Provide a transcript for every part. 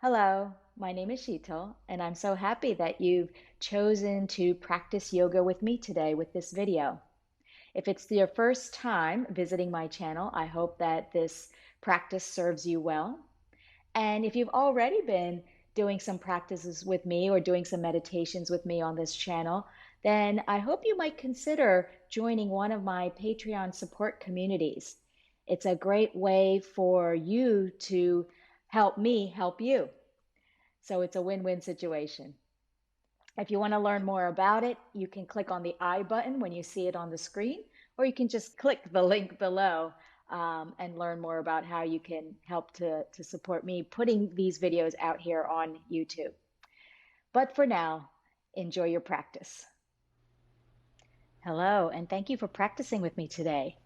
Hello, my name is Sheetal, and I'm so happy that you've chosen to practice yoga with me today with this video. If it's your first time visiting my channel, I hope that this practice serves you well. And if you've already been doing some practices with me or doing some meditations with me on this channel, then I hope you might consider joining one of my Patreon support communities. It's a great way for you to help me help you. So it's a win-win situation. If you want to learn more about it, you can click on the I button when you see it on the screen, or you can just click the link below and learn more about how you can help to support me putting these videos out here on YouTube. But for now, enjoy your practice. Hello, and thank you for practicing with me today.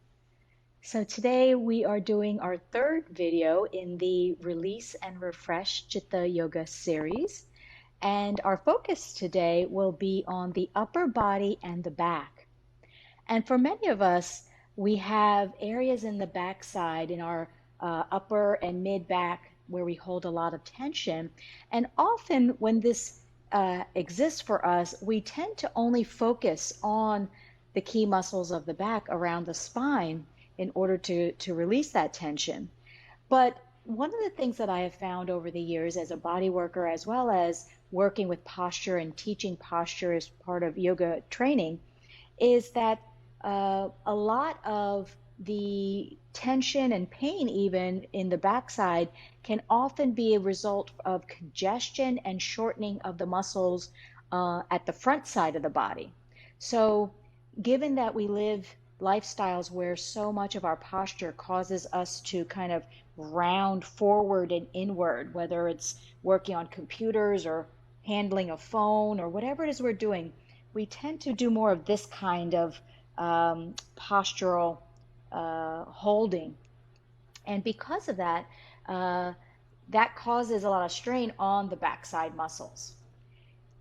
So today we are doing our third video in the Release and Refresh Chitta Yoga series. And our focus today will be on the upper body and the back. And for many of us, we have areas in the backside in our upper and mid back where we hold a lot of tension. And often when this exists for us, we tend to only focus on the key muscles of the back around the spine in order to release that tension. But one of the things that I have found over the years as a body worker, as well as working with posture and teaching posture as part of yoga training, is that a lot of the tension and pain, even in the backside, can often be a result of congestion and shortening of the muscles at the front side of the body. So, given that we live lifestyles where so much of our posture causes us to kind of round forward and inward, whether it's working on computers or handling a phone or whatever it is we're doing, we tend to do more of this kind of postural holding. And because of that, that causes a lot of strain on the backside muscles.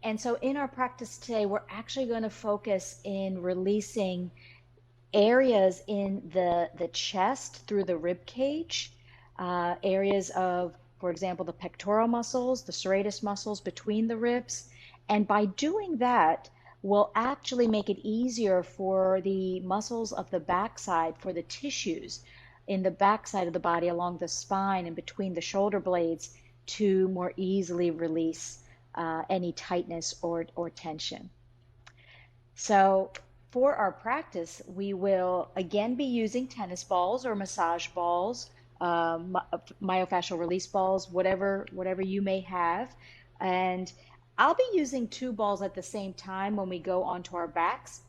And so in our practice today, we're actually going to focus in releasing areas in the chest through the rib cage, areas of, for example, the pectoral muscles, the serratus muscles between the ribs. And by doing that, we'll actually make it easier for the muscles of the backside, for the tissues in the backside of the body along the spine and between the shoulder blades to more easily release any tightness or tension. So for our practice, we will again be using tennis balls or massage balls, myofascial release balls, whatever you may have. And I'll be using two balls at the same time when we go onto our backs.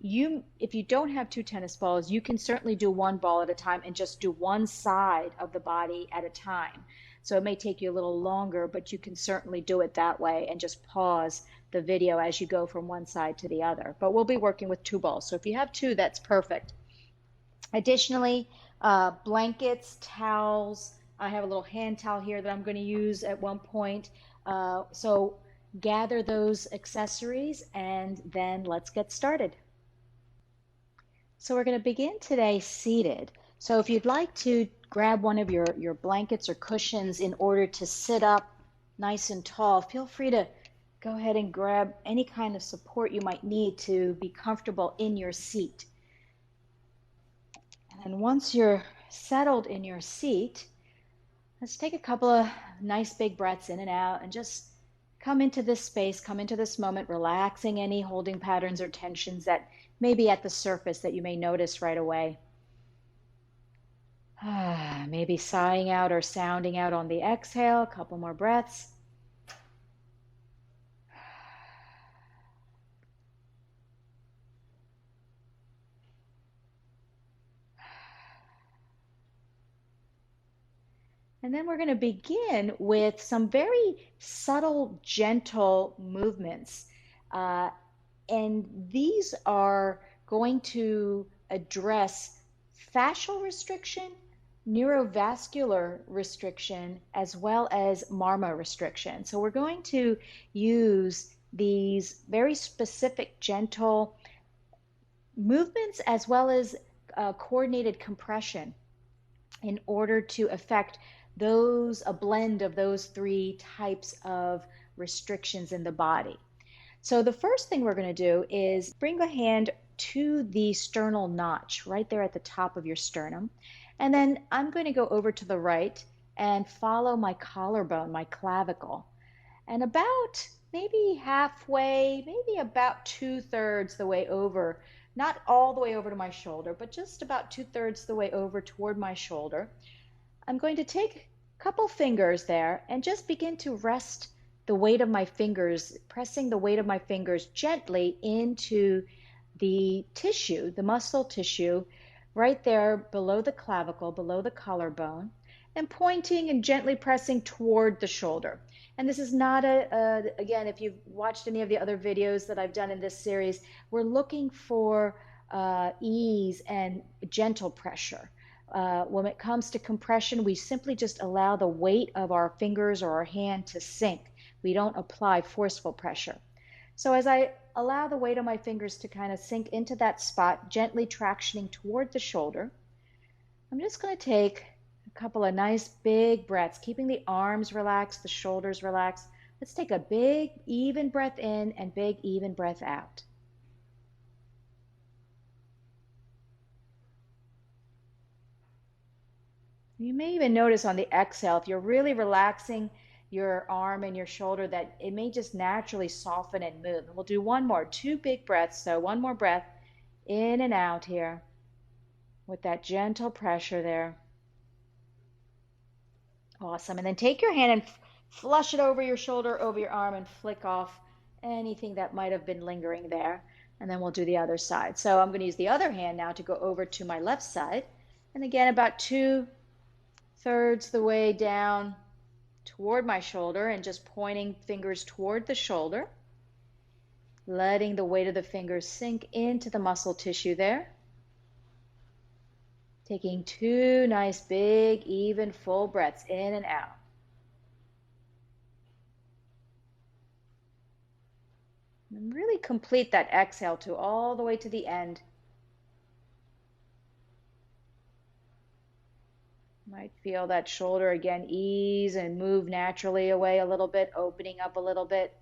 If you don't have two tennis balls, you can certainly do one ball at a time and just do one side of the body at a time. So it may take you a little longer, but you can certainly do it that way and just pause the video as you go from one side to the other. But we'll be working with two balls. So if you have two, that's perfect. Additionally, blankets, towels. I have a little hand towel here that I'm going to use at one point. So gather those accessories and then let's get started. So we're going to begin today seated. So if you'd like to grab one of your blankets or cushions in order to sit up nice and tall, feel free to go ahead and grab any kind of support you might need to be comfortable in your seat. And then once you're settled in your seat, let's take a couple of nice big breaths in and out and just come into this space, come into this moment, relaxing any holding patterns or tensions that may be at the surface that you may notice right away. Maybe sighing out or sounding out on the exhale, a couple more breaths. And then we're going to begin with some very subtle, gentle movements. And these are going to address fascial restriction, neurovascular restriction, as well as marma restriction. So we're going to use these very specific, gentle movements as well as coordinated compression in order to affect a blend of those three types of restrictions in the body. So the first thing we're going to do is bring the hand to the sternal notch right there at the top of your sternum. And then I'm going to go over to the right and follow my collarbone, my clavicle. And about maybe halfway, maybe about 2/3 the way over, not all the way over to my shoulder, but just about 2/3 the way over toward my shoulder. I'm going to take a couple fingers there and just begin to rest the weight of my fingers, pressing the weight of my fingers gently into the tissue, the muscle tissue, right there below the clavicle, below the collarbone, and pointing and gently pressing toward the shoulder. And this is not again, if you've watched any of the other videos that I've done in this series, we're looking for ease and gentle pressure. When it comes to compression, we simply just allow the weight of our fingers or our hand to sink. We don't apply forceful pressure. So as I allow the weight of my fingers to kind of sink into that spot, gently tractioning toward the shoulder, I'm just going to take a couple of nice big breaths, keeping the arms relaxed, the shoulders relaxed. Let's take a big, even breath in and big, even breath out. You may even notice on the exhale, if you're really relaxing your arm and your shoulder, that it may just naturally soften and move. And we'll do one more, 2 big breaths. So one more breath in and out here with that gentle pressure there. Awesome. And then take your hand and flush it over your shoulder, over your arm, and flick off anything that might have been lingering there. And then we'll do the other side. So I'm going to use the other hand now to go over to my left side. And again, about 2/3 the way down toward my shoulder and just pointing fingers toward the shoulder, letting the weight of the fingers sink into the muscle tissue there. Taking 2 nice, big, even, full breaths in and out. And really complete that exhale to all the way to the end. Might feel that shoulder again ease and move naturally away a little bit, opening up a little bit.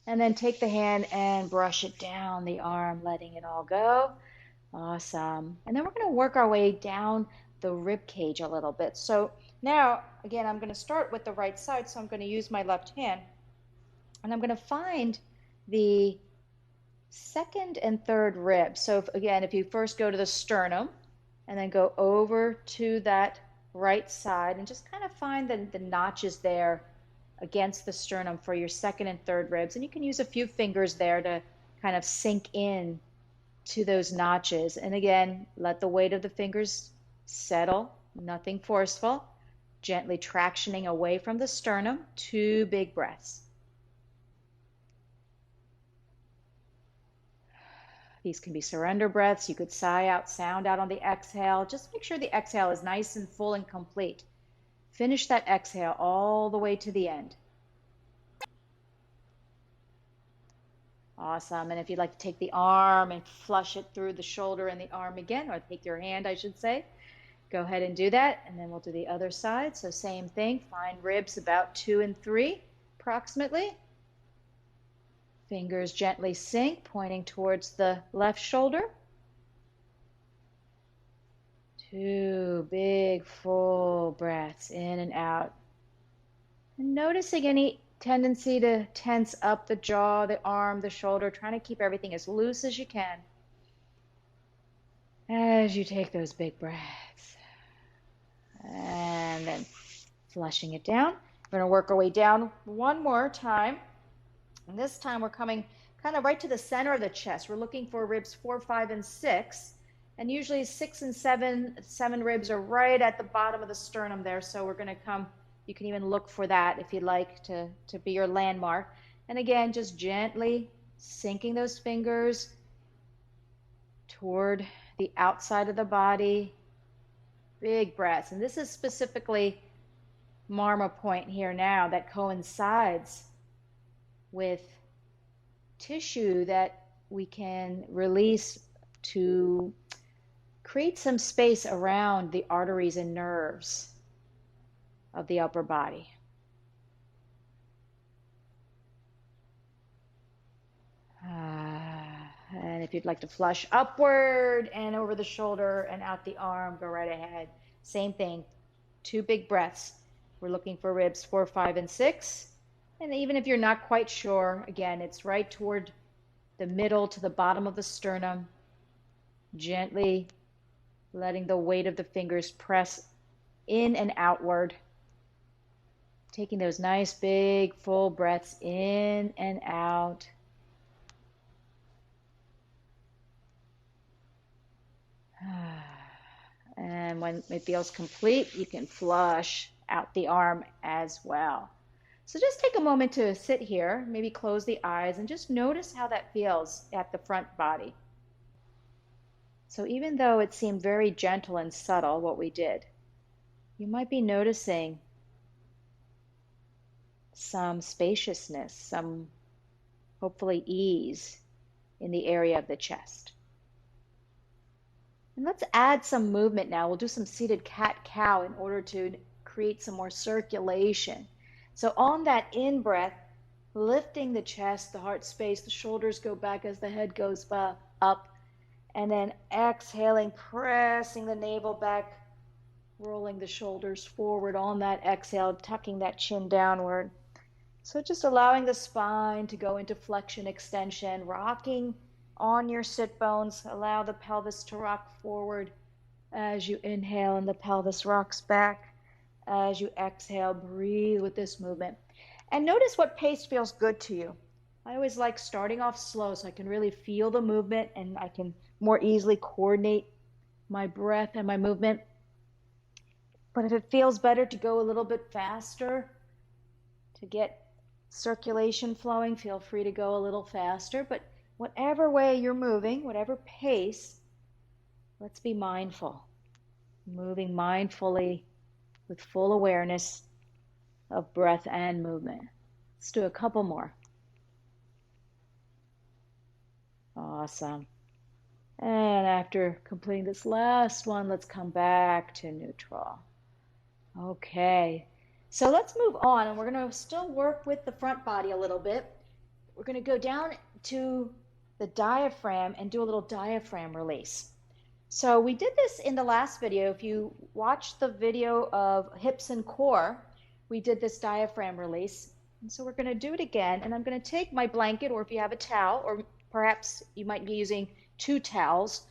And then take the hand and brush it down the arm, letting it all go. Awesome. And then we're going to work our way down the rib cage a little bit. So now, again, I'm going to start with the right side. So I'm going to use my left hand. And I'm going to find the second and third rib. So again, if you first go to the sternum and then go over to that right side and just kind of find the notches there against the sternum for your second and third ribs. And you can use a few fingers there to kind of sink in to those notches. And again, let the weight of the fingers settle, nothing forceful, gently tractioning away from the sternum. 2 big breaths. These can be surrender breaths. You could sigh out, sound out on the exhale. Just make sure the exhale is nice and full and complete. Finish that exhale all the way to the end. Awesome. And if you'd like to take the arm and flush it through the shoulder and the arm again, or take your hand, I should say, go ahead and do that. And then we'll do the other side. So same thing, find ribs about 2 and 3 approximately. Fingers gently sink, pointing towards the left shoulder. 2 big, full breaths in and out. And noticing any tendency to tense up the jaw, the arm, the shoulder, trying to keep everything as loose as you can as you take those big breaths. And then flushing it down. We're going to work our way down one more time. And this time we're coming kind of right to the center of the chest. We're looking for ribs 4, 5, and 6. And usually 6 and 7 ribs are right at the bottom of the sternum there. So we're going to come, you can even look for that if you'd like to be your landmark. And again, just gently sinking those fingers toward the outside of the body. Big breaths. And this is specifically Marma point here now that coincides with tissue that we can release to create some space around the arteries and nerves. of the upper body. And if you'd like to flush upward and over the shoulder and out the arm, go right ahead. Same thing, 2 big breaths. We're looking for ribs 4, 5, and 6. And even if you're not quite sure, again, it's right toward the middle to the bottom of the sternum, gently letting the weight of the fingers press in and outward. Taking those nice big full breaths in and out. And when it feels complete, you can flush out the arm as well. So just take a moment to sit here, maybe close the eyes, and just notice how that feels at the front body. So even though it seemed very gentle and subtle what we did, you might be noticing some spaciousness, some hopefully ease in the area of the chest. And let's add some movement now. We'll do some seated cat-cow in order to create some more circulation. So on that in-breath, lifting the chest, the heart space, the shoulders go back as the head goes up. And then exhaling, pressing the navel back, rolling the shoulders forward on that exhale, tucking that chin downward. So just allowing the spine to go into flexion, extension, rocking on your sit bones. Allow the pelvis to rock forward as you inhale and the pelvis rocks back. As you exhale, breathe with this movement. And notice what pace feels good to you. I always like starting off slow so I can really feel the movement and I can more easily coordinate my breath and my movement. But if it feels better to go a little bit faster to get circulation flowing, feel free to go a little faster. But whatever way you're moving, whatever pace, let's be mindful. Moving mindfully with full awareness of breath and movement. Let's do a couple more. Awesome. And after completing this last one, let's come back to neutral. Okay, so let's move on, and we're going to still work with the front body a little bit. We're going to go down to the diaphragm and do a little diaphragm release. So we did this in the last video. If you watched the video of hips and core, we did this diaphragm release. And so we're going to do it again, and I'm going to take my blanket, or if you have a towel, or perhaps you might be using 2 towels.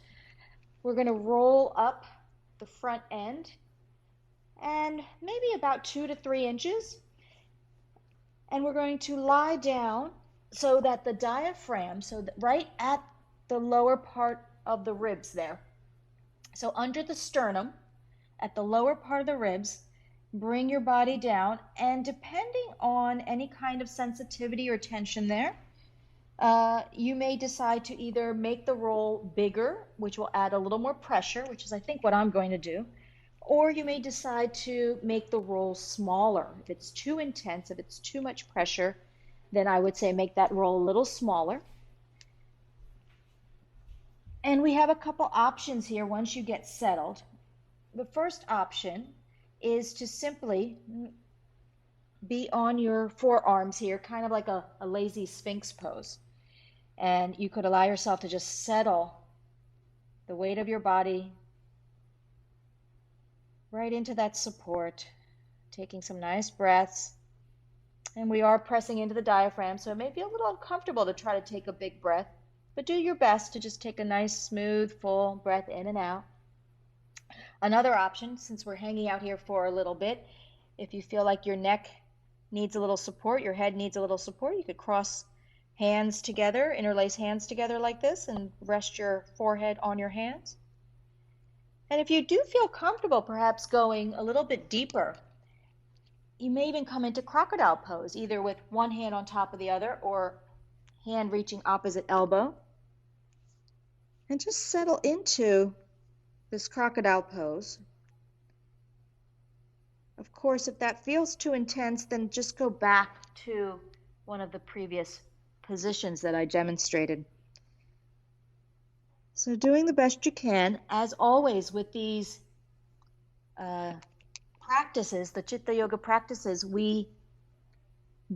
We're going to roll up the front end and maybe about 2 to 3 inches. And we're going to lie down so that the diaphragm, so that right at the lower part of the ribs there. So under the sternum, at the lower part of the ribs, bring your body down, and depending on any kind of sensitivity or tension there, you may decide to either make the roll bigger, which will add a little more pressure, which is I think what I'm going to do, or you may decide to make the roll smaller. If it's too intense, if it's too much pressure, then I would say make that roll a little smaller. And we have a couple options here once you get settled. The first option is to simply be on your forearms here, kind of like a lazy sphinx pose. And you could allow yourself to just settle the weight of your body right into that support, taking some nice breaths. And we are pressing into the diaphragm, so it may be a little uncomfortable to try to take a big breath, but do your best to just take a nice, smooth, full breath in and out. Another option, since we're hanging out here for a little bit, if you feel like your neck needs a little support, your head needs a little support, you could cross hands together, interlace hands together like this, and rest your forehead on your hands. And if you do feel comfortable perhaps going a little bit deeper, you may even come into Crocodile Pose, either with one hand on top of the other or hand reaching opposite elbow. And just settle into this Crocodile Pose. Of course, if that feels too intense, then just go back to one of the previous positions that I demonstrated. So doing the best you can, as always with these practices, the Chitta Yoga practices, we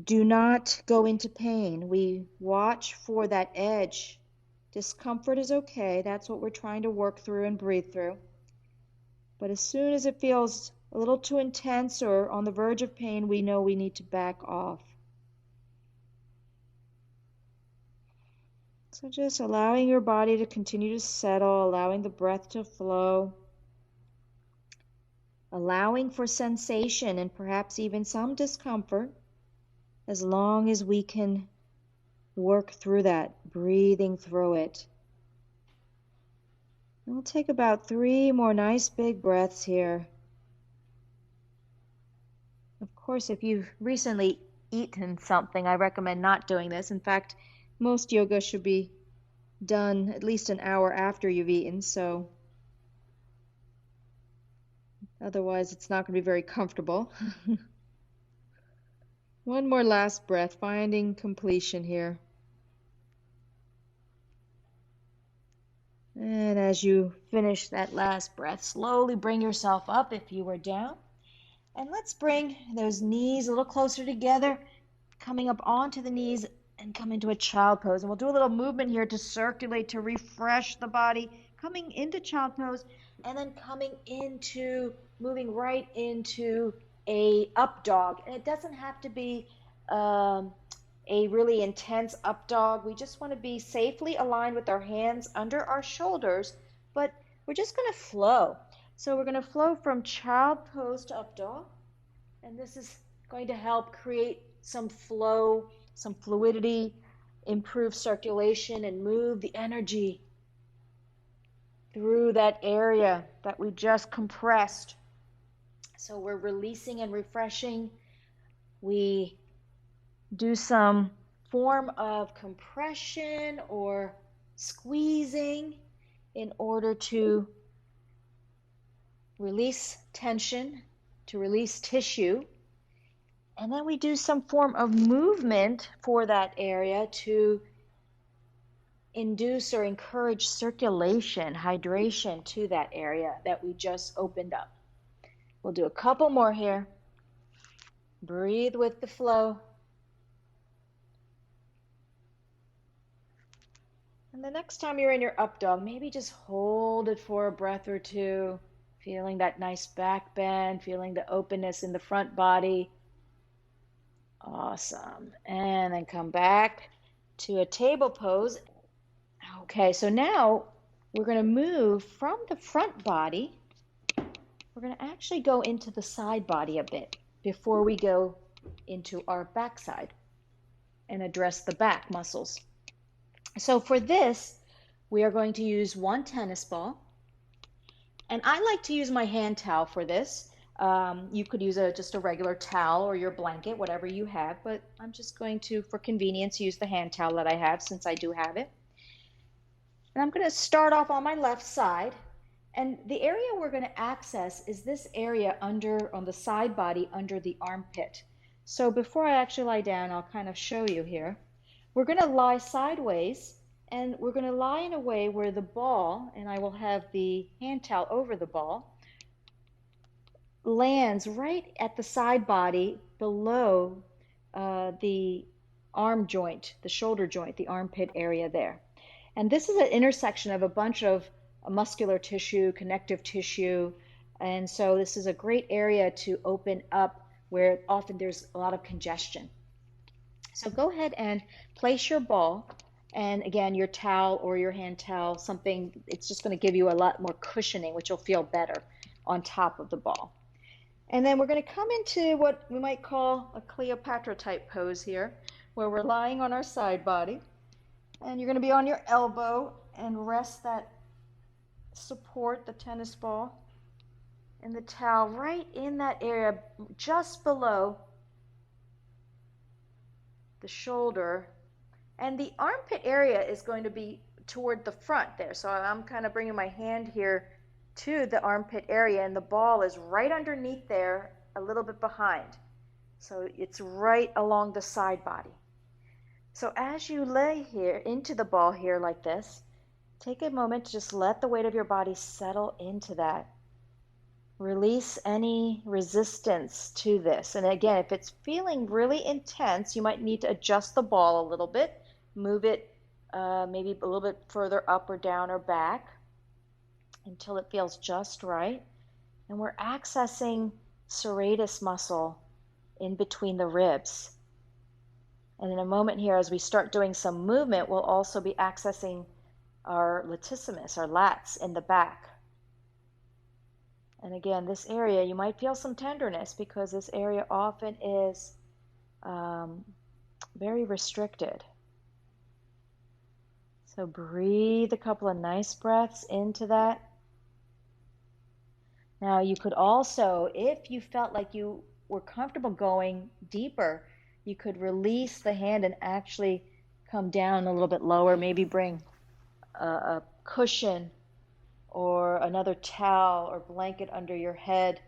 do not go into pain. We watch for that edge. Discomfort is okay. That's what we're trying to work through and breathe through. But as soon as it feels a little too intense or on the verge of pain, we know we need to back off. So just allowing your body to continue to settle, allowing the breath to flow, allowing for sensation and perhaps even some discomfort, as long as we can work through that, breathing through it. And we'll take about 3 more nice big breaths here. Of course, if you've recently eaten something, I recommend not doing this. In fact, most yoga should be done at least an hour after you've eaten, so otherwise it's not going to be very comfortable. One more last breath, finding completion here. And as you finish that last breath, slowly bring yourself up if you were down. And let's bring those knees a little closer together, coming up onto the knees and come into a child pose. And we'll do a little movement here to circulate, to refresh the body, coming into child pose and then coming into, moving right into a up dog. And it doesn't have to be a really intense up dog. We just want to be safely aligned with our hands under our shoulders, but we're just going to flow. So we're going to flow from child pose to up dog, and this is going to help create some flow, some fluidity, improve circulation, and move the energy through that area that we just compressed. So we're releasing and refreshing. We do some form of compression or squeezing in order to release tension, to release tissue. And then we do some form of movement for that area to induce or encourage circulation, hydration to that area that we just opened up. We'll do a couple more here. Breathe with the flow. And the next time you're in your up dog, maybe just hold it for a breath or two, feeling that nice back bend, feeling the openness in the front body. Awesome. And then come back to a table pose. Okay, so now we're going to move from the front body. We're going to actually go into the side body a bit before we go into our back side and address the back muscles. So for this, we are going to use one tennis ball. And I like to use my hand towel for this. You could use just a regular towel or your blanket, whatever you have, but I'm just going to, for convenience, use the hand towel that I have since I do have it. And I'm going to start off on my left side. And the area we're going to access is this area on the side body under the armpit. So before I actually lie down, I'll kind of show you here. We're going to lie sideways, and we're going to lie in a way where the ball, and I will have the hand towel over the ball, lands right at the side body below the arm joint, the shoulder joint, the armpit area there. And this is an intersection of a bunch of muscular tissue, connective tissue, and so this is a great area to open up where often there's a lot of congestion. So go ahead and place your ball, and again, your towel or your hand towel, something, it's just going to give you a lot more cushioning, which will feel better on top of the ball. And then we're going to come into what we might call a Cleopatra type pose here, where we're lying on our side body, and you're going to be on your elbow and rest that support, the tennis ball, and the towel right in that area just below the shoulder, and the armpit area is going to be toward the front there. So I'm kind of bringing my hand here to the armpit area, and the ball is right underneath there, a little bit behind. So it's right along the side body. So as you lay here into the ball here like this, take a moment to just let the weight of your body settle into that. Release any resistance to this. And again, if it's feeling really intense, you might need to adjust the ball a little bit, move it maybe a little bit further up or down or back until it feels just right. And we're accessing serratus muscle in between the ribs. And in a moment here, as we start doing some movement, we'll also be accessing our latissimus, our lats in the back. And again, this area, you might feel some tenderness because this area often is very restricted. So breathe a couple of nice breaths into that. Now you could also, if you felt like you were comfortable going deeper, you could release the hand and actually come down a little bit lower, maybe bring a cushion or another towel or blanket under your head,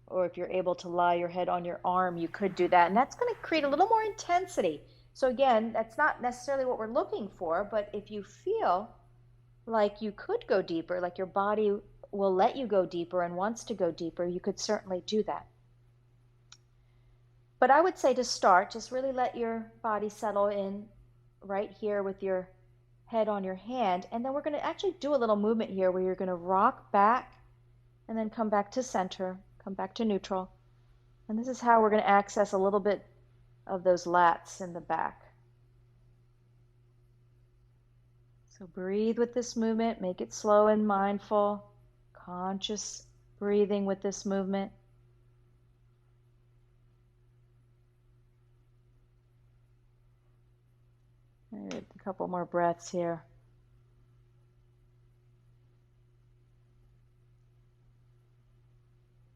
or if you're able to lie your head on your arm, you could do that. And that's going to create a little more intensity. So again, that's not necessarily what we're looking for, but if you feel like you could go deeper, like your body will let you go deeper and wants to go deeper, you could certainly do that. But I would say to start, just really let your body settle in right here with your head on your hand. And then we're going to actually do a little movement here where you're going to rock back and then come back to center, come back to neutral. And this is how we're going to access a little bit of those lats in the back. So breathe with this movement, make it slow and mindful, conscious breathing with this movement. A couple more breaths here.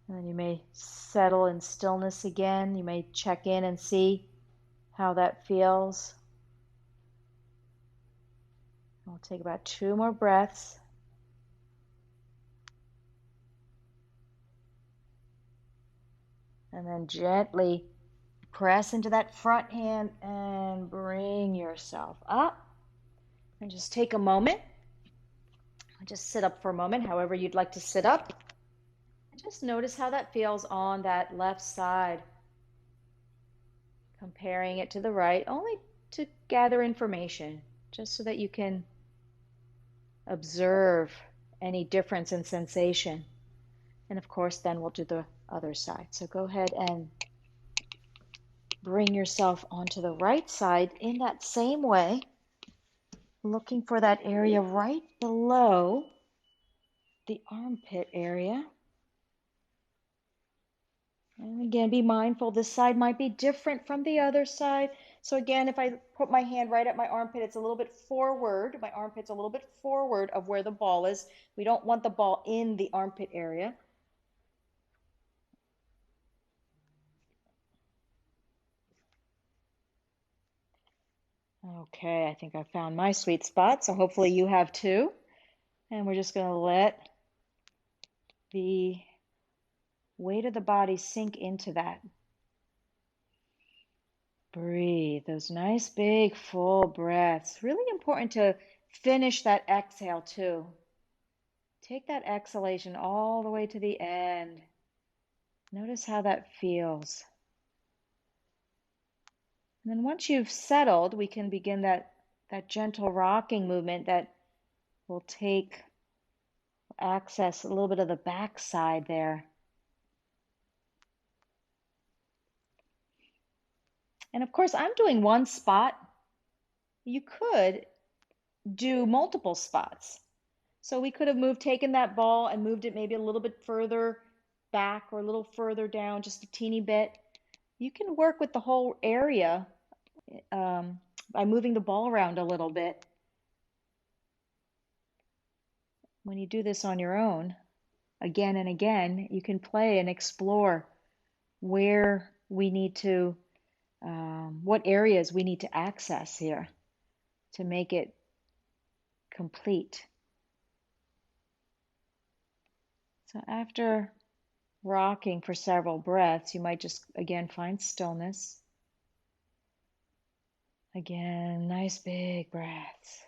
And then you may settle in stillness again. You may check in and see how that feels. We'll take about 2 more breaths. And then gently press into that front hand and bring yourself up. And just take a moment. Just sit up for a moment, however you'd like to sit up. And just notice how that feels on that left side. Comparing it to the right, only to gather information, just so that you can observe any difference in sensation. And of course, then we'll do the other side. So go ahead and bring yourself onto the right side in that same way, looking for that area right below the armpit area. And again, be mindful, this side might be different from the other side. So again, if I put my hand right at my armpit, it's a little bit forward. My armpit's a little bit forward of where the ball is. We don't want the ball in the armpit area. Okay, I think I found my sweet spot, so hopefully you have too. And we're just going to let the weight of the body sink into that. Breathe those nice big full breaths. Really important to finish that exhale too. Take that exhalation all the way to the end. Notice how that feels. And then once you've settled, we can begin that gentle rocking movement that will access a little bit of the back side there. And of course, I'm doing one spot. You could do multiple spots. So we could have taken that ball and moved it maybe a little bit further back or a little further down, just a teeny bit. You can work with the whole area by moving the ball around a little bit. When you do this on your own, again and again, you can play and explore where we need to, what areas we need to access here to make it complete. So after rocking for several breaths, you might just, again, find stillness. Again, nice big breaths.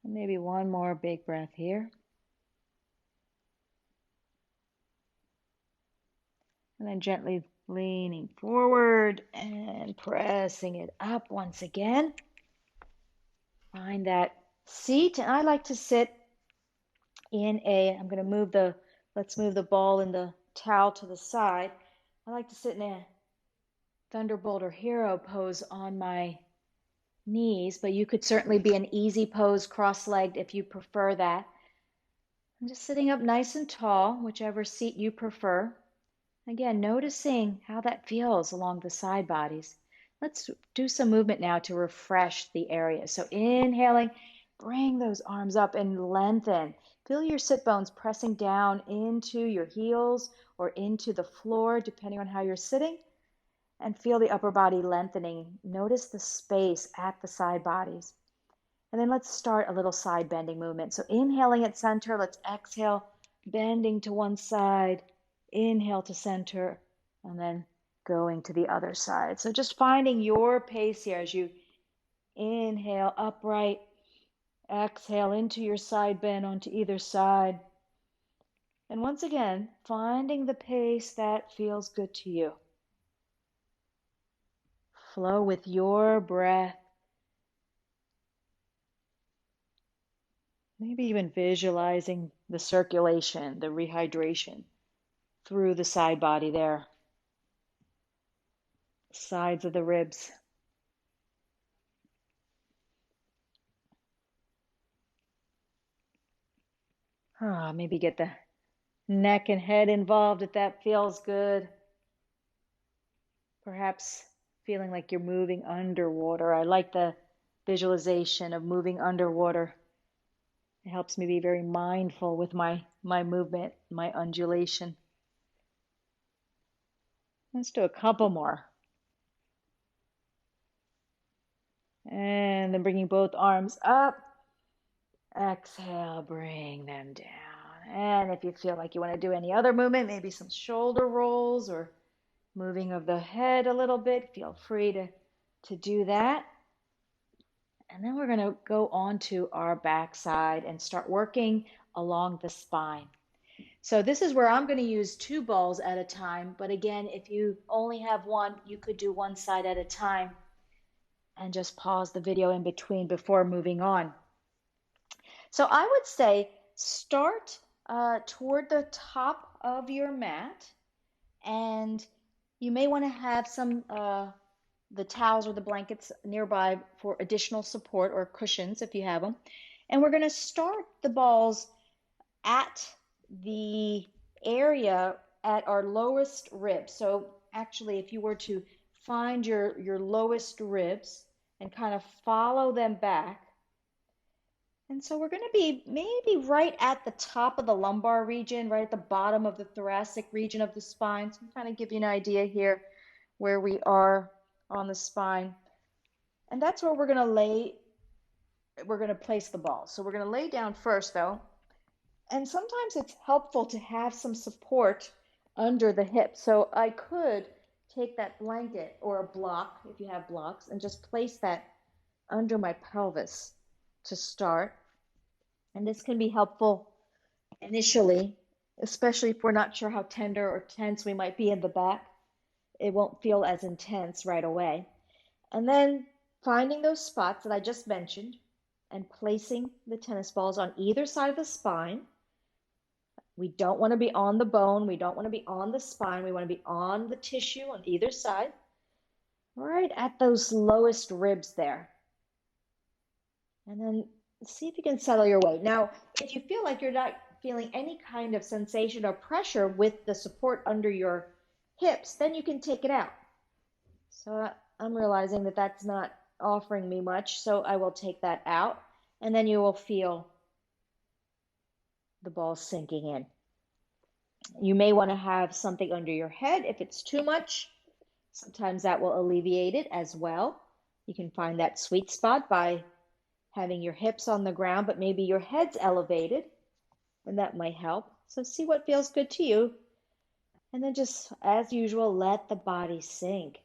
And maybe one more big breath here. And then gently leaning forward and pressing it up once again. Find that seat. And I like to sit in I'm going to let's move the ball and the towel to the side. I like to sit in a Thunderbolt or Hero pose on my knees, but you could certainly be an easy pose, cross-legged if you prefer that. I'm just sitting up nice and tall, whichever seat you prefer. Again, noticing how that feels along the side bodies. Let's do some movement now to refresh the area. So inhaling, bring those arms up and lengthen. Feel your sit bones pressing down into your heels or into the floor, depending on how you're sitting. And feel the upper body lengthening. Notice the space at the side bodies. And then let's start a little side bending movement. So inhaling at center, let's exhale, bending to one side, inhale to center, and then going to the other side. So just finding your pace here as you inhale upright, exhale into your side bend onto either side. And once again, finding the pace that feels good to you. Flow with your breath. Maybe even visualizing the circulation, the rehydration through the side body there, sides of the ribs. Maybe get the neck and head involved if that feels good. Perhaps feeling like you're moving underwater. I like the visualization of moving underwater. It helps me be very mindful with my movement, my undulation. Let's do a couple more. And then bringing both arms up. Exhale, bring them down. And if you feel like you want to do any other movement, maybe some shoulder rolls or moving of the head a little bit, feel free to do that. And then we're going to go on to our back side and start working along the spine. So this is where I'm going to use two balls at a time. But again, if you only have one, you could do one side at a time and just pause the video in between before moving on. So I would say start toward the top of your mat, and you may want to have some the towels or the blankets nearby for additional support, or cushions if you have them. And we're going to start the balls at the area at our lowest rib. So actually, if you were to find your lowest ribs and kind of follow them back. And so we're going to be maybe right at the top of the lumbar region, right at the bottom of the thoracic region of the spine. So kind of give you an idea here where we are on the spine. And that's where we're going to place the ball. So we're going to lay down first though. And sometimes it's helpful to have some support under the hip. So I could take that blanket or a block, if you have blocks, and just place that under my pelvis to start. And this can be helpful initially, especially if we're not sure how tender or tense we might be in the back. It won't feel as intense right away. And then finding those spots that I just mentioned and placing the tennis balls on either side of the spine. We don't want to be on the bone. We don't want to be on the spine. We want to be on the tissue on either side, right at those lowest ribs there. And then see if you can settle your weight. Now, if you feel like you're not feeling any kind of sensation or pressure with the support under your hips, then you can take it out. So I'm realizing that that's not offering me much, so I will take that out, and then you will feel the ball sinking in. You may want to have something under your head if it's too much. Sometimes that will alleviate it as well. You can find that sweet spot by having your hips on the ground, but maybe your head's elevated, and that might help. So see what feels good to you. And then just, as usual, let the body sink.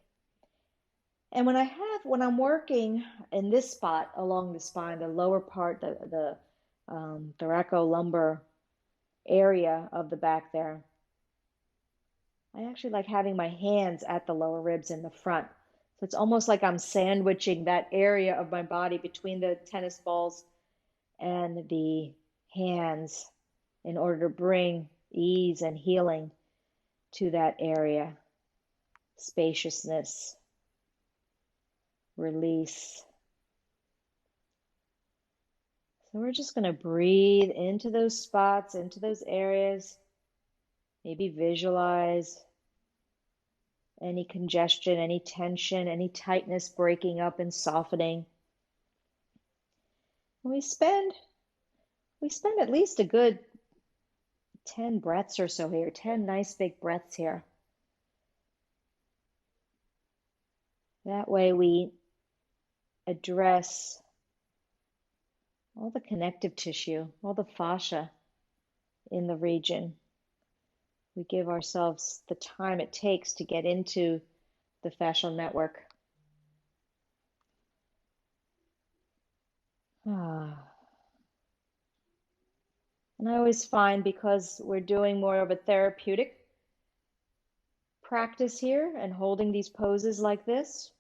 And when I'm working in this spot along the spine, the lower part, the thoracolumbar area of the back there, I actually like having my hands at the lower ribs in the front. So it's almost like I'm sandwiching that area of my body between the tennis balls and the hands in order to bring ease and healing to that area. Spaciousness, release. So we're just going to breathe into those spots, into those areas. Maybe visualize any congestion, any tension, any tightness breaking up and softening. And we spend at least a good 10 breaths or so here, 10 nice big breaths here. That way we address all the connective tissue, all the fascia in the region. We give ourselves the time it takes to get into the fascial network. And I always find, because we're doing more of a therapeutic practice here and holding these poses like this,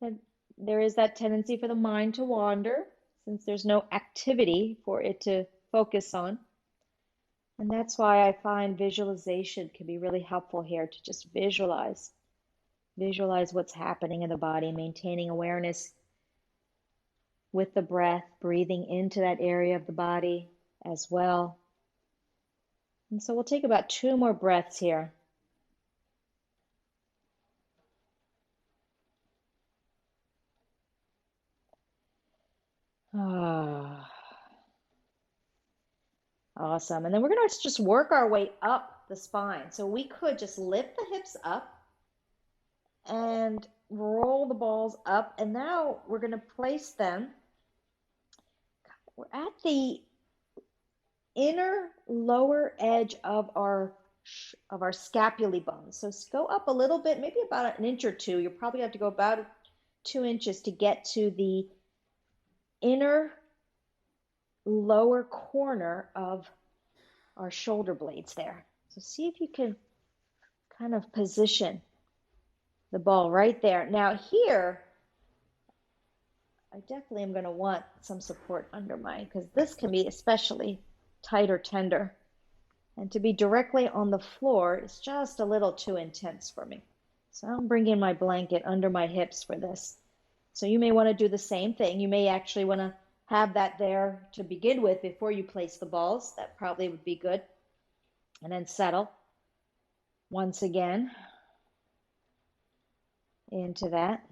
that there is that tendency for the mind to wander, since there's no activity for it to focus on. And that's why I find visualization can be really helpful here, to just visualize what's happening in the body, maintaining awareness with the breath, breathing into that area of the body as well. And so we'll take about 2 more breaths here. Awesome. And then we're going to just work our way up the spine. So we could just lift the hips up and roll the balls up. And now we're going to place them. We're at the inner lower edge of our scapulae bones. So go up a little bit, maybe about an inch or 2. You'll probably have to go about 2 inches to get to the inner lower corner of our shoulder blades there. So see if you can kind of position the ball right there. Now here, I definitely am going to want some support under because this can be especially tight or tender. And to be directly on the floor is just a little too intense for me. So I'm bringing my blanket under my hips for this. So you may want to do the same thing. You may actually want to have that there to begin with before you place the balls. That probably would be good. And then settle once again into that.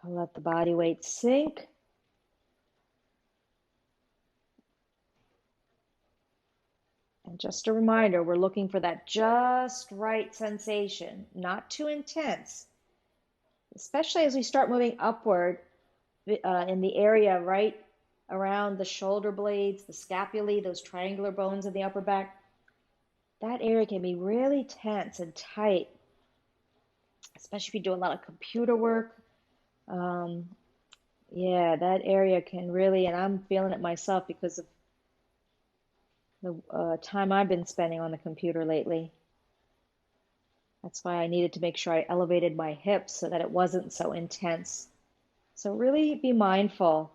Let the body weight sink. And just a reminder, we're looking for that just right sensation, not too intense, especially as we start moving upward in the area right around the shoulder blades, the scapulae, those triangular bones in the upper back. That area can be really tense and tight, especially if you do a lot of computer work. Yeah, that area can really, and I'm feeling it myself because of the time I've been spending on the computer lately. That's why I needed to make sure I elevated my hips so that it wasn't so intense. So really be mindful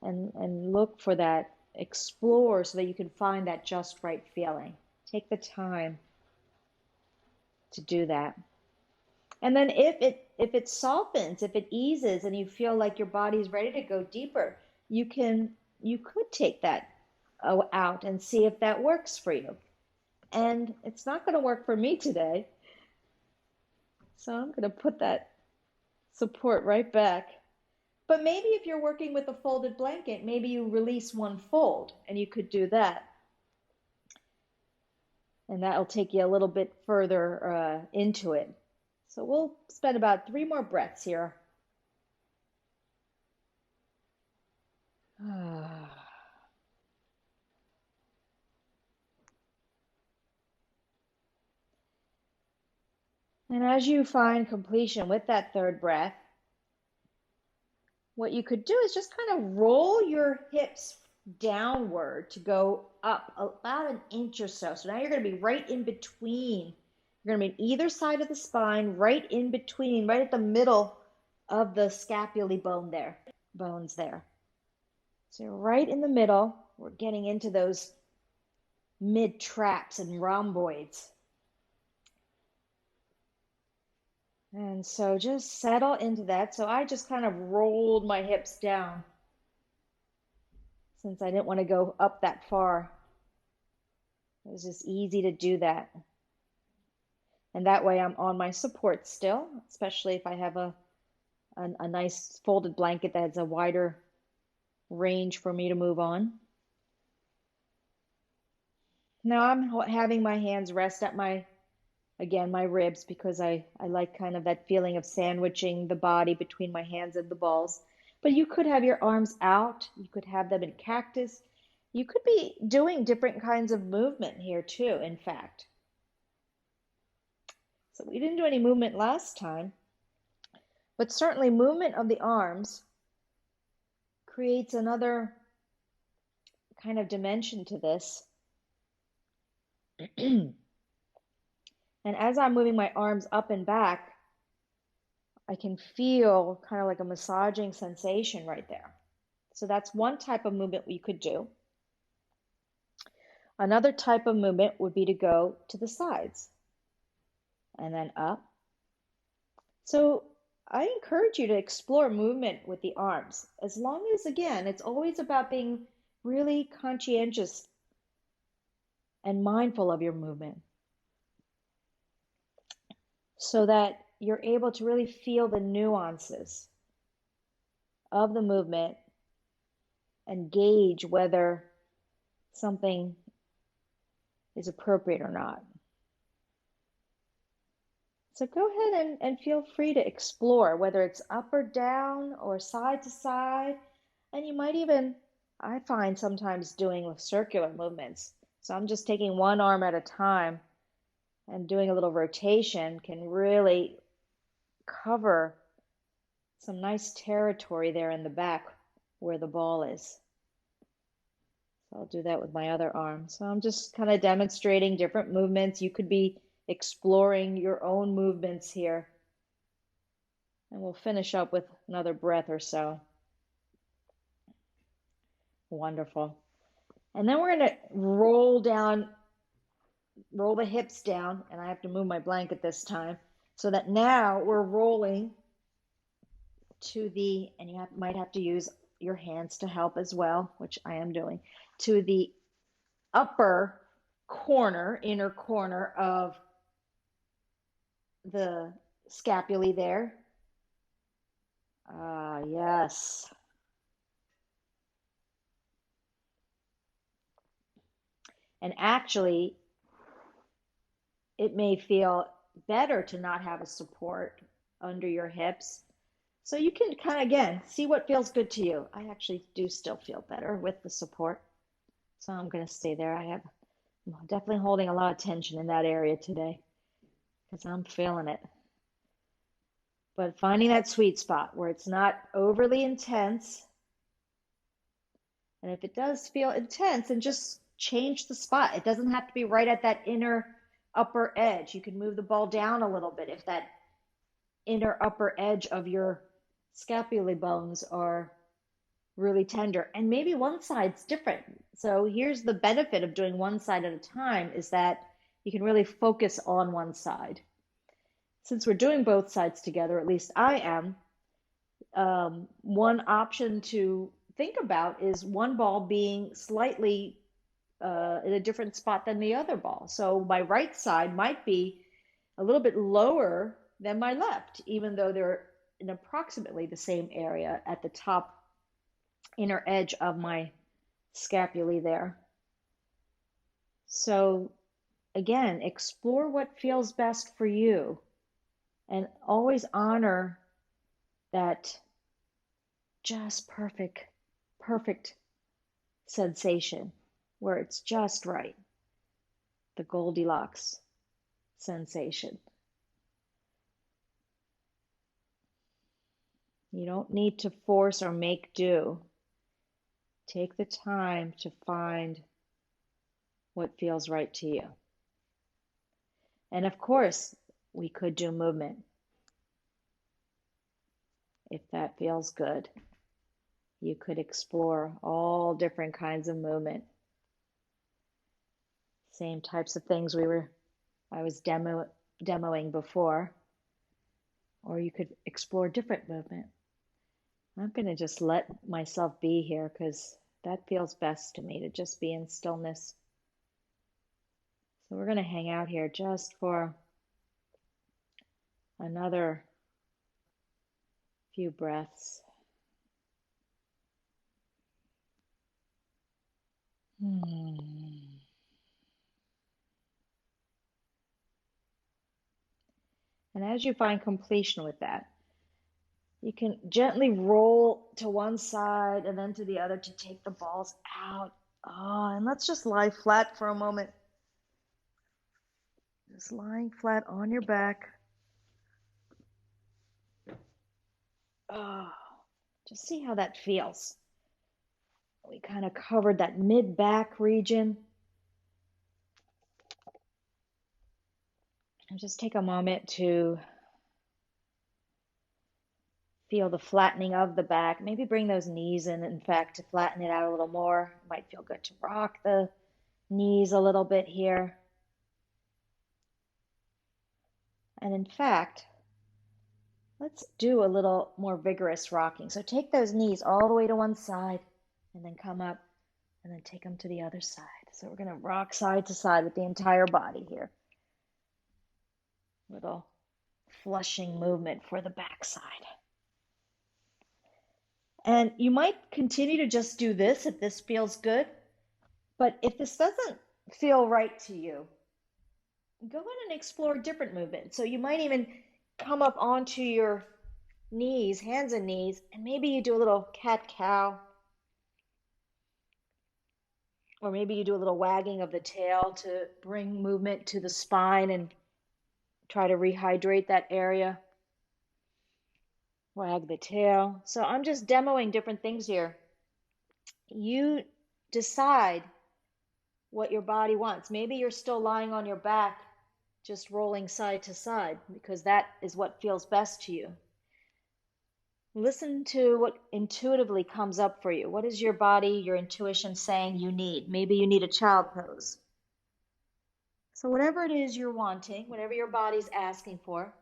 and look for that, explore so that you can find that just right feeling. Take the time to do that. And then if it softens, if it eases and you feel like your body's ready to go deeper, you could take that out and see if that works for you. And it's not going to work for me today. So I'm going to put that support right back. But maybe if you're working with a folded blanket, maybe you release one fold and you could do that. And that'll take you a little bit further into it. So we'll spend about 3 more breaths here. And as you find completion with that 3rd breath, what you could do is just kind of roll your hips downward to go up about an inch or so. So now you're going to be right in between. You're going to be on either side of the spine, right in between, right at the middle of the scapulae bones there. So you're right in the middle. We're getting into those mid traps and rhomboids. And so just settle into that. So I just kind of rolled my hips down since I didn't want to go up that far. It was just easy to do that. And that way I'm on my support still, especially if I have a nice folded blanket that has a wider range for me to move on. Now I'm having my hands rest at my ribs, because I like kind of that feeling of sandwiching the body between my hands and the balls. But you could have your arms out. You could have them in cactus. You could be doing different kinds of movement here too, in fact. So we didn't do any movement last time, but certainly movement of the arms creates another kind of dimension to this. And as I'm moving my arms up and back, I can feel kind of like a massaging sensation right there. So that's one type of movement we could do. Another type of movement would be to go to the sides and then up. So I encourage you to explore movement with the arms, as long as, again, it's always about being really conscientious and mindful of your movement, so that you're able to really feel the nuances of the movement and gauge whether something is appropriate or not. So go ahead and feel free to explore, whether it's up or down or side to side. And you might even, I find sometimes doing circular movements. So I'm just taking one arm at a time and doing a little rotation can really cover some nice territory there in the back where the ball is. So I'll do that with my other arm. So I'm just kind of demonstrating different movements. You could be exploring your own movements here. And we'll finish up with another breath or so. Wonderful. And then we're going to roll the hips down, and I have to move my blanket this time, so that now we're rolling to the, and you might have to use your hands to help as well, which I am doing, to the upper corner, inner corner of the scapulae there. Yes. And actually, it may feel better to not have a support under your hips. So you can kind of, again, see what feels good to you. I actually do still feel better with the support. So I'm going to stay there. I'm definitely holding a lot of tension in that area today because I'm feeling it. But finding that sweet spot where it's not overly intense. And if it does feel intense, then just change the spot. It doesn't have to be right at that inner upper edge. You can move the ball down a little bit if that inner upper edge of your scapulae bones are really tender. And maybe one side's different. So here's the benefit of doing one side at a time, is that you can really focus on one side. Since we're doing both sides together, at least I am, one option to think about is one ball being slightly in a different spot than the other ball. So my right side might be a little bit lower than my left, even though they're in approximately the same area at the top inner edge of my scapulae there. So again, explore what feels best for you, and always honor that just perfect sensation where it's just right, the Goldilocks sensation. You don't need to force or make do Take the time to find what feels right to you. And of course, we could do movement if that feels good. You could explore all different kinds of movement. Same types of things I was demoing before. Or you could explore different movement. I'm going to just let myself be here because that feels best to me, to just be in stillness. So we're going to hang out here just for another few breaths. And as you find completion with that, you can gently roll to one side and then to the other to take the balls out. Oh, and let's just lie flat for a moment. Just lying flat on your back. Oh, just see how that feels. We kind of covered that mid-back region. And just take a moment to feel the flattening of the back. Maybe bring those knees in fact, to flatten it out a little more. It might feel good to rock the knees a little bit here. And in fact, let's do a little more vigorous rocking. So take those knees all the way to one side and then come up and then take them to the other side. So we're going to rock side to side with the entire body here. Little flushing movement for the back side. And you might continue to just do this if this feels good. But if this doesn't feel right to you, go ahead and explore different movements. So you might even come up onto your knees, hands and knees, and maybe you do a little cat-cow. Or maybe you do a little wagging of the tail to bring movement to the spine and try to rehydrate that area. Wag the tail. So I'm just demoing different things here. You decide what your body wants. Maybe you're still lying on your back, just rolling side to side, because that is what feels best to you. Listen to what intuitively comes up for you. What is your body, your intuition saying you need? Maybe you need a child pose. So whatever it is you're wanting, whatever your body's asking for,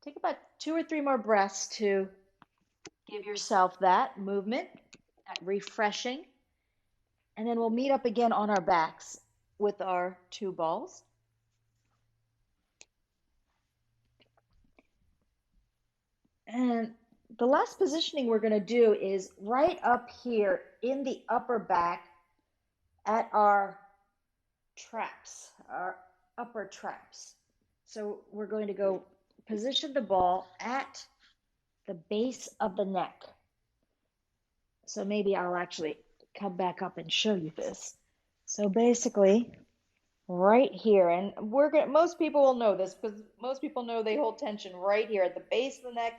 take about 2 or 3 more breaths to give yourself that movement, that refreshing. And then we'll meet up again on our backs with our 2 balls. And the last positioning we're going to do is right up here in the upper back at our traps, our upper traps. So we're going to go position the ball at the base of the neck. So maybe I'll actually come back up and show you this. So basically, right here, and most people will know this because most people know they hold tension right here at the base of the neck,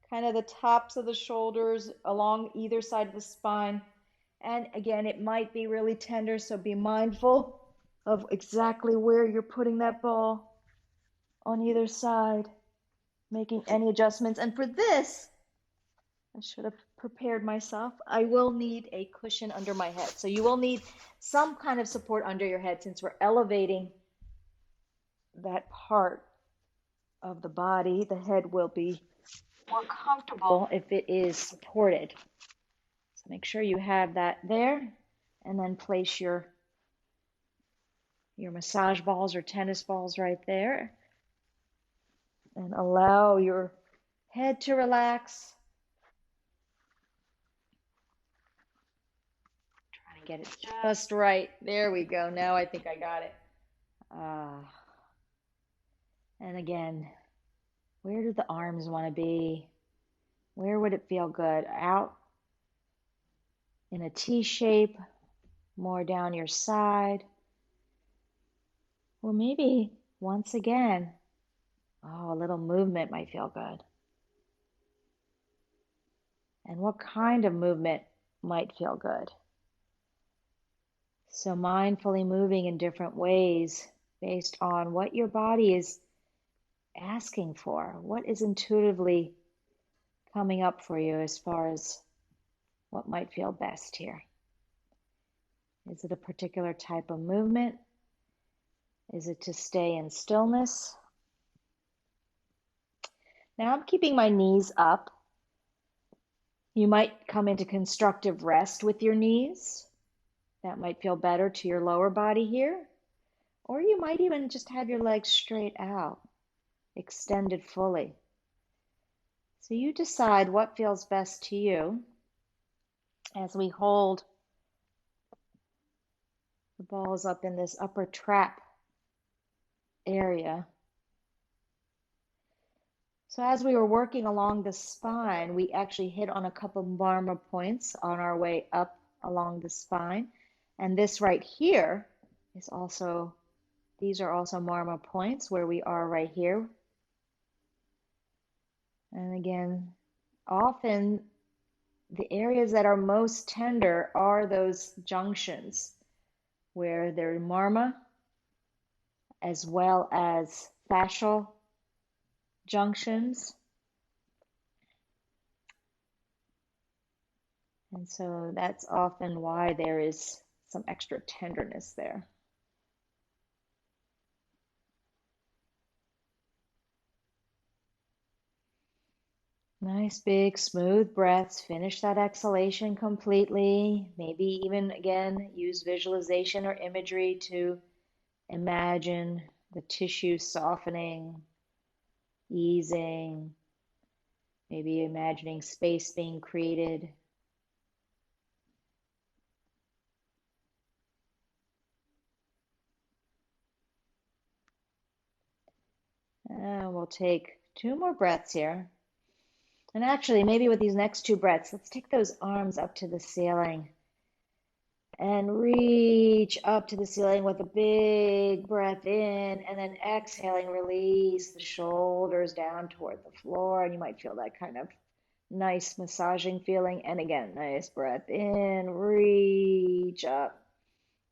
kind of the tops of the shoulders along either side of the spine. And again, it might be really tender, so be mindful of exactly where you're putting that ball on either side, making any adjustments. And for this, I should have prepared myself. I will need a cushion under my head. So you will need some kind of support under your head since we're elevating that part of the body. The head will be more comfortable if it is supported. So make sure you have that there, and then place your massage balls or tennis balls right there. And allow your head to relax. Trying to get it just right. There we go. Now I think I got it. And again, where do the arms want to be? Where would it feel good? Out in a T shape, more down your side. Or maybe, once again, a little movement might feel good. And what kind of movement might feel good? So mindfully moving in different ways based on what your body is asking for, what is intuitively coming up for you as far as what might feel best here. Is it a particular type of movement? Is it to stay in stillness? Now I'm keeping my knees up. You might come into constructive rest with your knees. That might feel better to your lower body here. Or you might even just have your legs straight out, extended fully. So you decide what feels best to you as we hold the balls up in this upper trap area. So as we were working along the spine, we actually hit on a couple marma points on our way up along the spine. And this right here is also, these are also marma points where we are right here. And again, often the areas that are most tender are those junctions where there's marma as well as fascial junctions. And so that's often why there is some extra tenderness there. Nice big smooth breaths. Finish that exhalation completely. Maybe even again use visualization or imagery to imagine the tissue softening, easing, maybe imagining space being created. And we'll take 2 more breaths here. And actually, maybe with these next 2 breaths, let's take those arms up to the ceiling and reach up to the ceiling with a big breath in, and then exhaling, release the shoulders down toward the floor. And you might feel that kind of nice massaging feeling. And again, nice breath in, reach up,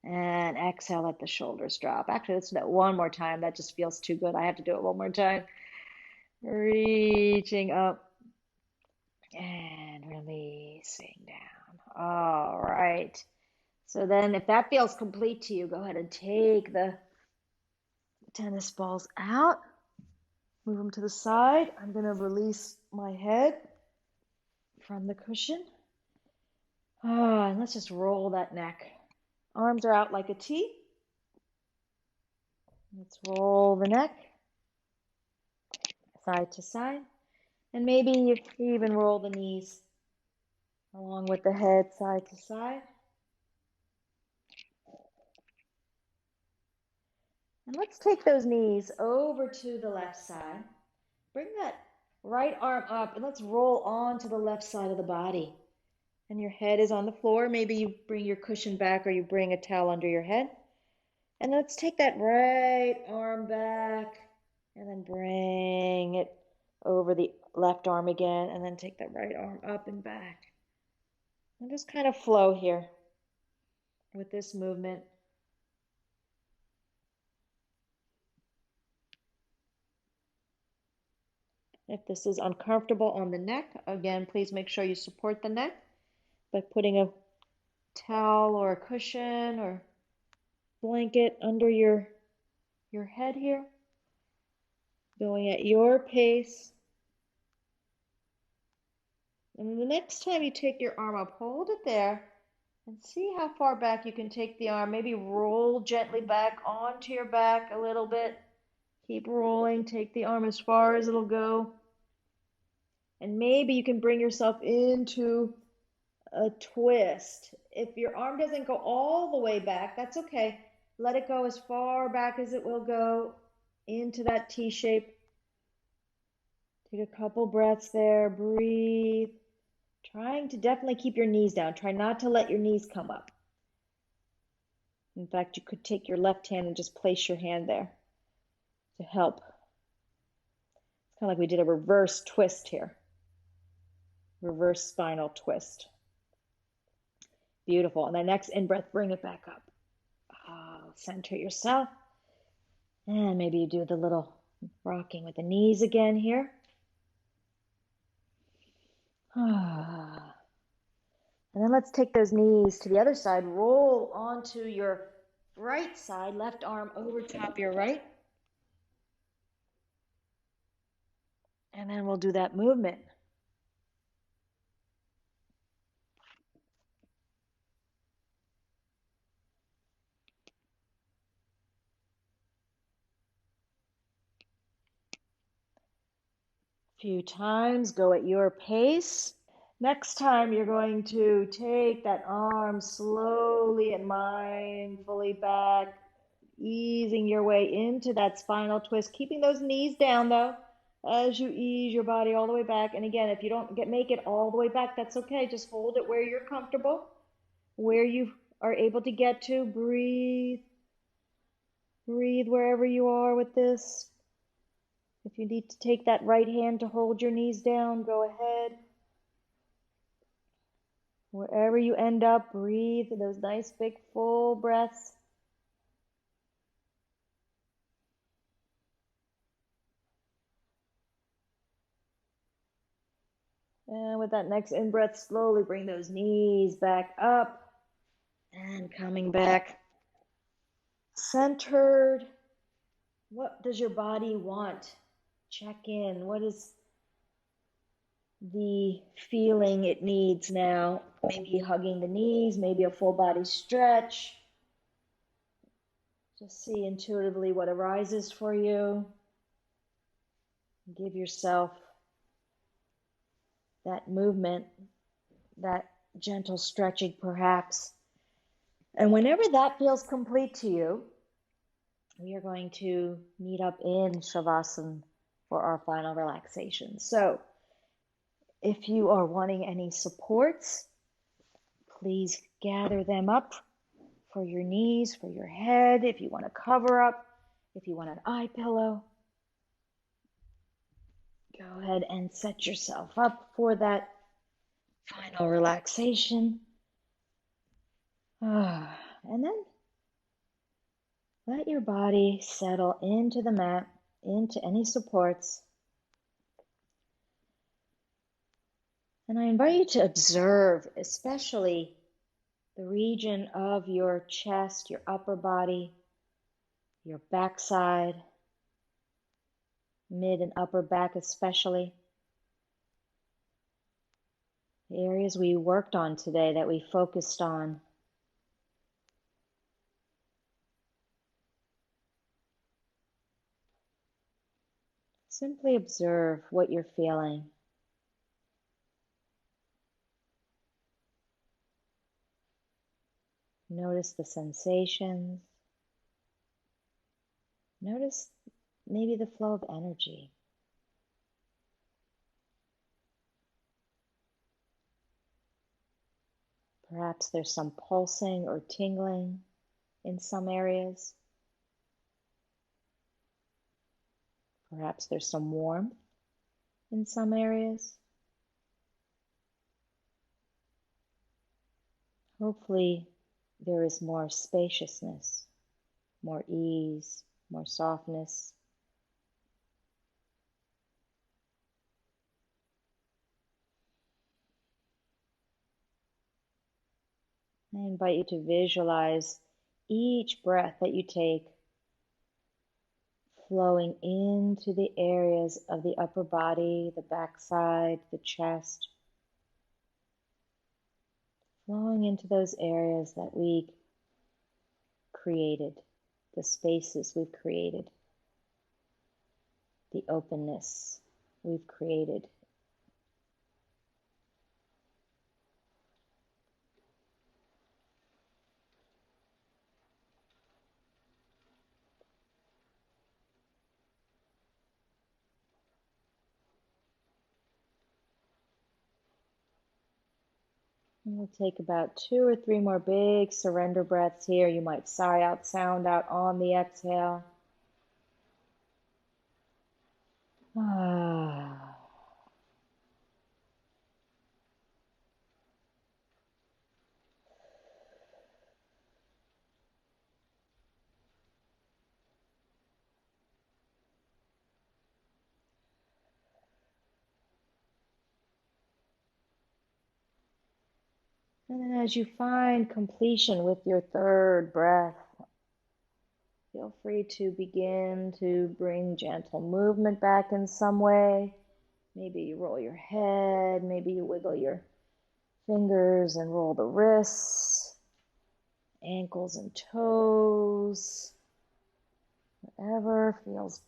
and exhale, let the shoulders drop. Actually, let's do that one more time. That just feels too good. I have to do it one more time. Reaching up and releasing down. All right. So then if that feels complete to you, go ahead and take the tennis balls out. Move them to the side. I'm going to release my head from the cushion. And let's just roll that neck. Arms are out like a T. Let's roll the neck side to side. And maybe you even roll the knees along with the head side to side. And let's take those knees over to the left side. Bring that right arm up and let's roll onto the left side of the body. And your head is on the floor. Maybe you bring your cushion back or you bring a towel under your head. And let's take that right arm back and then bring it over the left arm again, and then take that right arm up and back. And just kind of flow here with this movement. If this is uncomfortable on the neck, again, please make sure you support the neck by putting a towel or a cushion or blanket under your head here. Going at your pace. And the next time you take your arm up, hold it there and see how far back you can take the arm. Maybe roll gently back onto your back a little bit. Keep rolling. Take the arm as far as it'll go. And maybe you can bring yourself into a twist. If your arm doesn't go all the way back, that's okay. Let it go as far back as it will go into that T shape. Take a couple breaths there. Breathe. Trying to definitely keep your knees down. Try not to let your knees come up. In fact, you could take your left hand and just place your hand there to help. It's kind of like we did a reverse twist here. Reverse spinal twist. Beautiful. And the next in-breath, bring it back up. Center yourself. And maybe you do the little rocking with the knees again here. And then let's take those knees to the other side. Roll onto your right side, left arm over top your right. And then we'll do that movement. A few times, go at your pace. Next time, you're going to take that arm slowly and mindfully back, easing your way into that spinal twist, keeping those knees down though, as you ease your body all the way back. And again, if you don't make it all the way back, that's okay. Just hold it where you're comfortable, where you are able to get to. Breathe. Breathe wherever you are with this. If you need to take that right hand to hold your knees down, go ahead. Wherever you end up, breathe those nice big full breaths. And with that next in-breath, slowly bring those knees back up and coming back centered. What does your body want? Check in. What is the feeling it needs now? Maybe hugging the knees, maybe a full body stretch. Just see intuitively what arises for you. Give yourself that movement, that gentle stretching perhaps. And whenever that feels complete to you, we are going to meet up in Savasana for our final relaxation. So if you are wanting any supports, please gather them up for your knees, for your head, if you want to cover up, if you want an eye pillow. Go ahead and set yourself up for that final relaxation. And then let your body settle into the mat, into any supports. And I invite you to observe, especially the region of your chest, your upper body, your backside, mid and upper back especially. The areas we worked on today, that we focused on. Simply observe what you're feeling. Notice the sensations. Notice maybe the flow of energy. Perhaps there's some pulsing or tingling in some areas. Perhaps there's some warmth in some areas. Hopefully there is more spaciousness, more ease, more softness. I invite you to visualize each breath that you take flowing into the areas of the upper body, the backside, the chest, flowing into those areas that we created, the spaces we've created, the openness we've created. And we'll take about 2 or 3 more big surrender breaths here. You might sigh out, sound out on the exhale. Ah. And then as you find completion with your third breath, feel free to begin to bring gentle movement back in some way. Maybe you roll your head, maybe you wiggle your fingers and roll the wrists, ankles and toes, whatever feels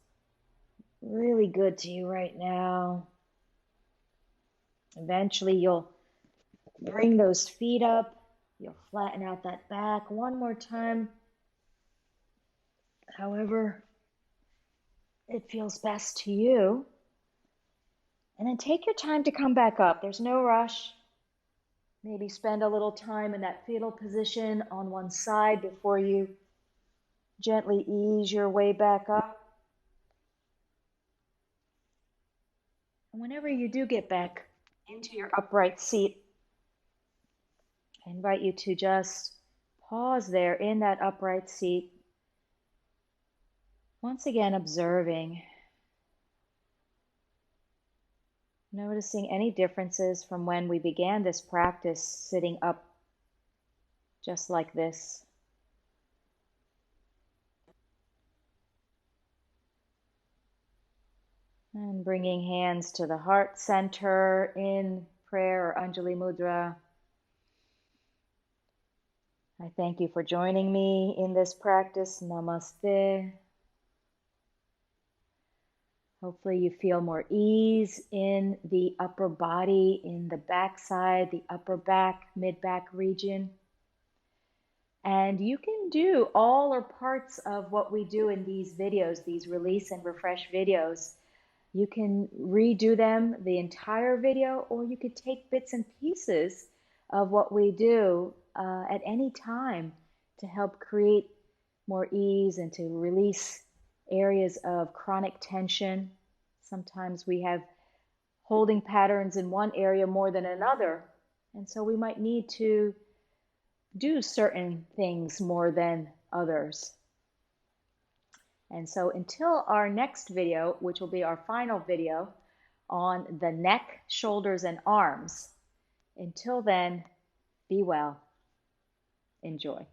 really good to you right now. Eventually you'll bring those feet up, you'll flatten out that back one more time, however it feels best to you. And then take your time to come back up. There's no rush. Maybe spend a little time in that fetal position on one side before you gently ease your way back up. And whenever you do get back into your upright seat, I invite you to just pause there in that upright seat. Once again, observing, noticing any differences from when we began this practice sitting up just like this. And bringing hands to the heart center in prayer or Anjali Mudra. I thank you for joining me in this practice. Namaste. Hopefully you feel more ease in the upper body, in the backside, the upper back, mid-back region. And you can do all or parts of what we do in these videos, these release and refresh videos. You can redo them, the entire video, or you could take bits and pieces of what we do at any time to help create more ease and to release areas of chronic tension. Sometimes we have holding patterns in one area more than another, and so we might need to do certain things more than others. And so until our next video, which will be our final video on the neck, shoulders, and arms, until then, be well. Enjoy.